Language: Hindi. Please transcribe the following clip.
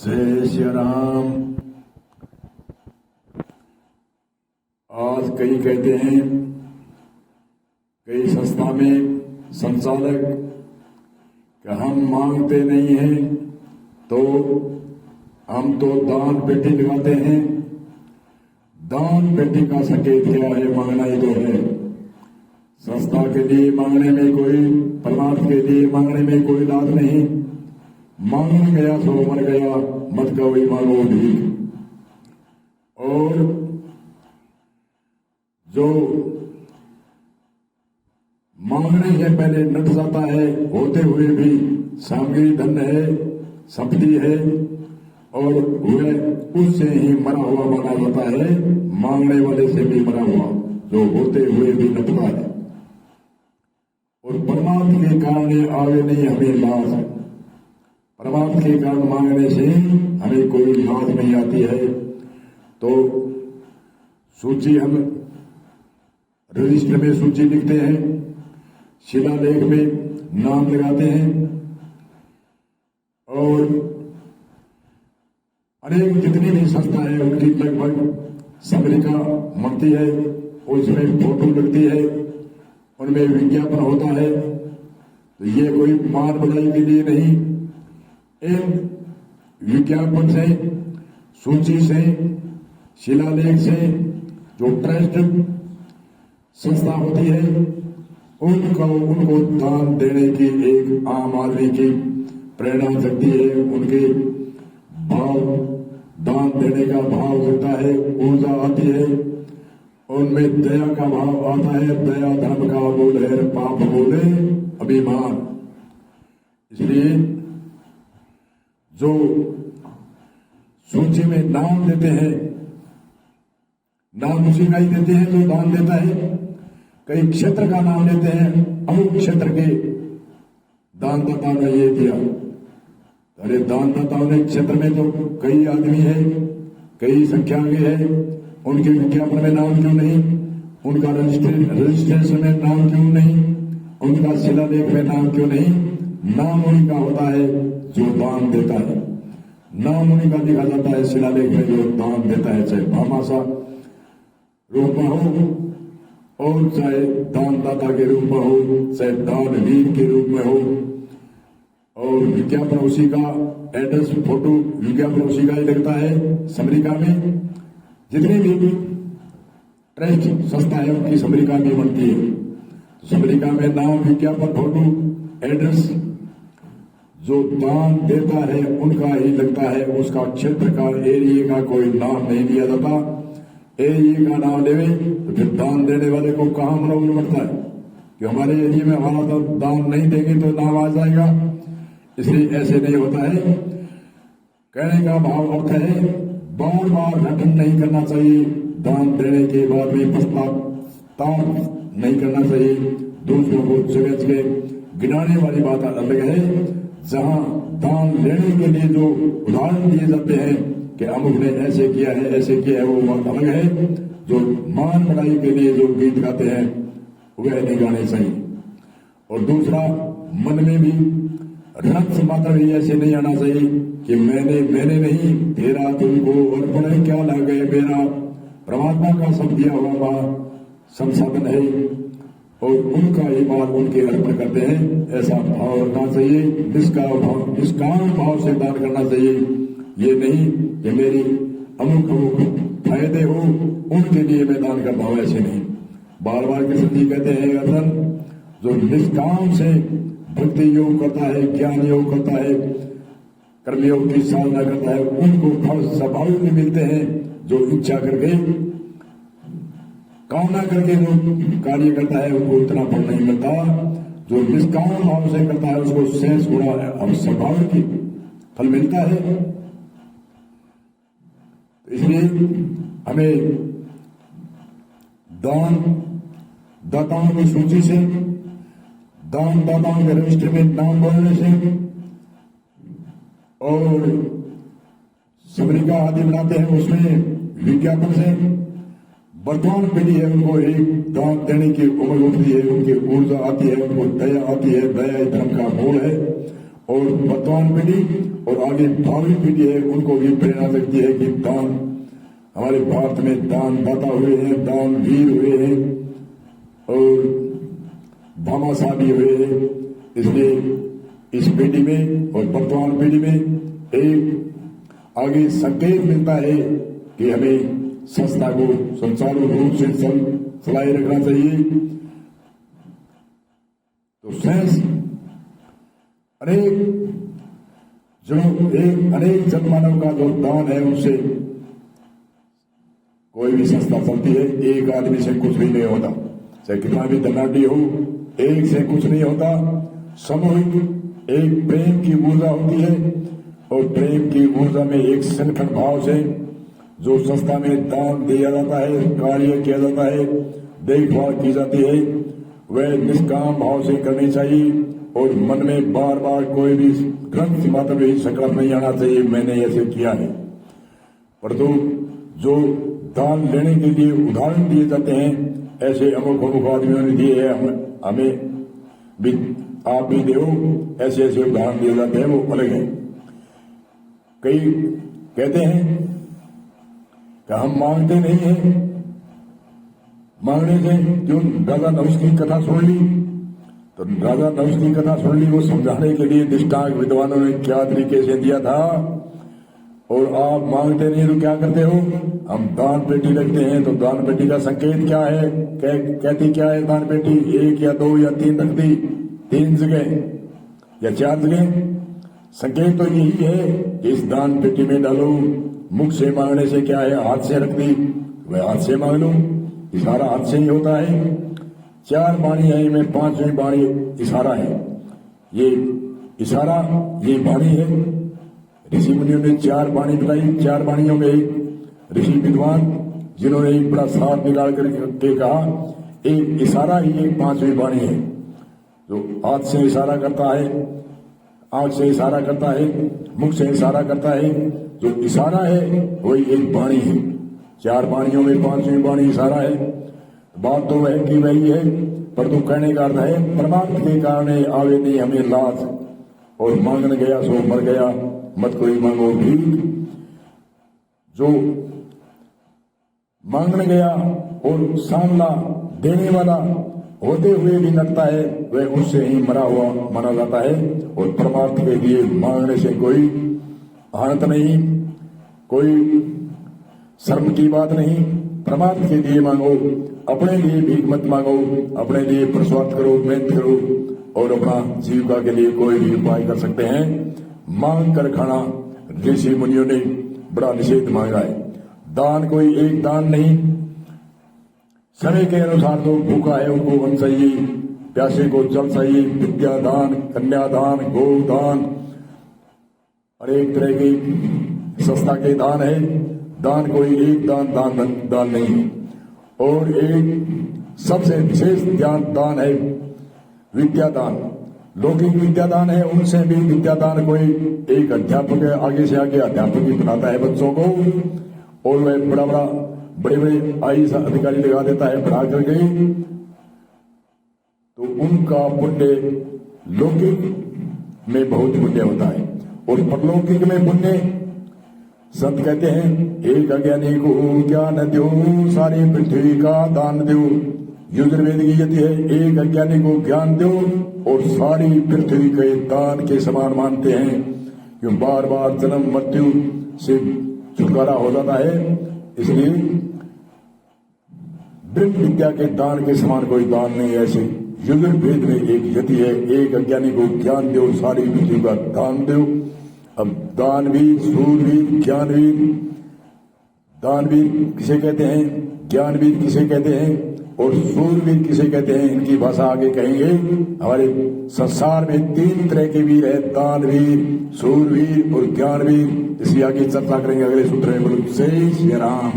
जय श्री राम। आज कई कहते हैं, कई संस्था में संचालक कि हम मांगते नहीं हैं, तो हम तो दान पेटी लगाते हैं। दान पेटी का संकेत क्या है? मांगना ही तो है। संस्था के लिए मांगने में कोई, परमार्थ के लिए मांगने में कोई लाभ नहीं। मांग गया सो मर गया, मत कोई मांगो भीख। और जो मांगने से पहले नट जाता है, होते हुए भी सामग्री धन है, संपत्ति है, और वह उससे ही मरा हुआ माना जाता है। मांगने वाले से भी मरा हुआ, जो होते हुए भी नटता है। और परमात्मा के कारण आगे नहीं हमें लाज है। परमात्मा के कारण मांगने से हमें कोई लाज नहीं आती है। तो सूची हम रजिस्टर में सूची लिखते हैं, शिलालेख में नाम लगाते हैं, और अनेक जितनी भी संस्था है उनकी लगभग समरिका मरती है, उसमें फोटो लगती है, उनमें विज्ञापन होता है। तो ये कोई मार बढ़ाई के लिए नहीं, इन विज्ञापन से, सूची से, शिलालेख से जो ट्रस्ट संस्था होती है, उनको दान देने की एक आम आदमी की प्रेरणा जगती है। उनके भाव, दान देने का भाव जगता है, ऊर्जा आती है, उनमें दया का भाव आता है। दया धर्म का मूल है, पाप बोले अभिमान। इसलिए जो सूची में नाम देते हैं, नाम उसी का ही देते हैं जो दान देता है। कई क्षेत्र का नाम लेते हैं, अमुक क्षेत्र के दानदाता ने ये दिया। अरे दानदाताओं ने क्षेत्र में तो कई आदमी है, कई संख्या के है, उनके विज्ञापन में नाम क्यों नहीं? उनका रजिस्ट्रेशन में नाम क्यों नहीं? उनका शिलालेख में नाम क्यों नहीं? नाम उन्हीं का होता है जो दान देता है। नाम उन्हीं का लिखा जाता है शिलालेख में जो दान देता है, चाहे भामाशा रूप में हो, और चाहे दानदाता के रूप में हो, चाहे दानवीर के रूप में हो। और विज्ञापन उसी का, एड्रेस, फोटो, विज्ञापन उसी का ही लगता है। समरिका में जितनी भी ट्रस्ट संस्था है उनकी समरिका में बनती है। तो समरिका में नाम, विज्ञापन, फोटो, एड्रेस जो दान देता है उनका ही लगता है। उसका क्षेत्र का, एरिया का कोई नाम नहीं दिया जाता। एरिया का नाम लेवे तो फिर दान देने वाले को कहाँ मनोबल बढ़ता है कि हमारे एरिया में हमारा तो दान नहीं देंगे तो नाम आ जाएगा। इसलिए ऐसे नहीं होता है। कहने का भाव अर्थ है, बार बार घटन नहीं करना चाहिए। दान देने के बाद भी पश्चाताप नहीं करना चाहिए। दूसरों को जगह जगह गिनाने वाली बात अलग है। जहां दान लेने के लिए जो उदाहरण दिए जाते हैं कि अमुक ने ऐसे किया है, ऐसे किया है, वो बात अलग है। जो मान बढ़ाई के लिए जो गीत गाते हैं वह नहीं गाने चाहिए। और दूसरा, मन में भी रक्त मात्र भी ऐसे नहीं आना चाहिए कि मैंने नहीं, तेरा तुमको अर्पण क्या लागे मेरा। परमात्मा का सब दिया हुआ संसाधन है, और उनका ही माल उनके अर्पण करते हैं। ऐसा भाव रखना चाहिए। निष्काम भाव से दान करना चाहिए। ये नहीं कि मेरी अमुक फायदे हो उनके लिए मैं दान करता हूं, ऐसे नहीं। बार बार कृष्ण जी कहते हैं, अर्जन जो निष्काम से भक्ति योग करता है, ज्ञान योग करता है, कर्मयोग की साधना करता है, उनको फल स्वाभाविक में मिलते हैं। जो इच्छा करके, कामना करके जो कार्य करता है उनको इतना फल नहीं मिलता। जो निष्काम भाव से करता है उसको शेष गुणा और स्वाभाविक की फल मिलता है। इसलिए हमें दान दाताओं की सूची से, दान दाताओं के रजिस्टर में नाम बोलने से, और समरिका आदि बनाते हैं उसमें विज्ञापन से, वर्तमान पीढ़ी है उनको एक दान देने की उम्र उठती है, उनकी ऊर्जा आती है, उनको दया आती है। दया धर्म का मूल है, और वर्तमान पीढ़ी और आगे भावी पीढ़ी है, उनको भी प्रेरणा लगती है कि दान, हमारे भारत में दानदाता हुए हैं, दानवीर हुए हैं और भामाशाह भी हुए हैं। इसलिए इस पीढ़ी में और वर्तमान पीढ़ी में एक आगे संकेत मिलता है कि हमें संस्था को सुचारू रूप से चलाए रखना चाहिए। तो साइंस अनेक जनमानव का जो दान है, उससे कोई भी संस्था चलती है। एक आदमी से कुछ भी नहीं होता, चाहे कितना भी धनाढ़ी हो, एक से कुछ नहीं होता। सामूहिक एक प्रेम की ऊर्जा होती है और प्रेम की ऊर्जा में एक संगठन भाव से जो संस्था में दान दिया जाता है, कार्य किया जाता है, देखभाल की जाती है, वह निष्काम भाव से करनी चाहिए और मन में बार बार कोई भी ग्रंथ मात्र भी संकल्प नहीं आना चाहिए मैंने ऐसे किया है। परंतु जो दान लेने के लिए उदाहरण दिए जाते हैं, ऐसे अमुक आदमियों ने दिए है, हमें भी आप भी दो, ऐसे ऐसे उदाहरण दिए जाते हैं, वो अलग है। कई कहते हैं कि हम मांगते नहीं है, मांगने से क्यों? राजा नहुष की कथा सुन ली, तो राजा नहुष की कथा सुन ली, वो समझाने के लिए दृष्टांत विद्वानों ने क्या तरीके से दिया था। और आप मांगते नहीं तो क्या करते हो? हम दान पेटी रखते हैं, तो दान पेटी का संकेत क्या है? कहती क्या है दान पेटी? 1 या 2 या 3 रख दी, 3 जगह या 4 जगह। संकेत तो यही है कि इस दान पेटी में डालो। मुख से मांगने से क्या है? हाथ से रख दी, वह हाथ से मांग लो, इशारा हाथ से ही होता है। 4 वाणी है, इनमें 5वीं वाणी इशारा है। ये इशारा, ये वाणी है। ऋषि मुनियों ने 4 वाणी बताई। 4 वाणियों में एक ऋषि विद्वान जिन्होंने एक बड़ा सार निकाल करके कहा, एक इशारा ही एक 5वीं वाणी है। जो हाथ से इशारा करता है, आंख से इशारा करता है, मुख से इशारा करता है, जो इशारा है वही एक वाणी है। 4 वाणियों में 5वीं वाणी इशारा है। बात तो वह की वही है, पर तो कहने का अर्थ है परमार्थ के कारण आवे नहीं हमें लाज, और मांगने गया सो मर गया, मत कोई मांगो भीख। जो मांगने गया और सामना देने वाला होते हुए भी नटता है, वह उससे ही मरा हुआ माना जाता है। और परमार्थ के लिए मांगने से कोई हानत नहीं, कोई शर्म की बात नहीं। परमार्थ के लिए मांगो, अपने लिए भीख मत मांगो, अपने लिए पुरुषार्थ करो, मेहनत करो और अपना जीविका के लिए कोई भी उपाय कर सकते हैं। मांग कर खाना ऋषि मुनियों ने बड़ा निषेध मांगा है। दान कोई एक दान नहीं, समय के अनुसार जो भूखा है उनको अन्न चाहिए, प्यासे को जल चाहिए, विद्या दान, कन्यादान, गोदान, अनेक तरह की संस्था के दान है। दान कोई एक दान नहीं है। और एक सबसे विशेष दान है विद्यादान। लौकिक विद्यादान है, उनसे भी विद्यादान कोई एक अध्यापक है, आगे से आगे अध्यापक ही बनाता है बच्चों को, और वह बड़े बड़े आईएएस अधिकारी लगा देता है पढ़ा करके, तो उनका पुण्य लौकिक में बहुत पुण्य होता है। और परलौकिक में पुण्य, संत कहते हैं एक अज्ञानी को ज्ञान दो, सारी पृथ्वी का दान दो। यजुर्वेद की यति है, एक अज्ञानी को ज्ञान दो और सारी पृथ्वी के दान के समान मानते हैं, क्यों बार बार जन्म मृत्यु से छुटकारा हो जाता है। इसलिए ब्रह्म विद्या के दान के समान कोई दान नहीं है। ऐसे यजुर्वेद में एक यति है, एक अज्ञानी को ज्ञान दो, सारी पृथ्वी का दान दो। अब दानवीर, सूरवीर, ज्ञानवीर, दानवीर किसे कहते हैं, ज्ञानवीर किसे कहते हैं और सूरवीर किसे कहते हैं, इनकी भाषा आगे कहेंगे। हमारे संसार में 3 तरह के वीर है, दानवीर, सूरवीर और ज्ञानवीर। इसकी आगे चर्चा करेंगे अगले सूत्र में। बोलो जय श्री राम।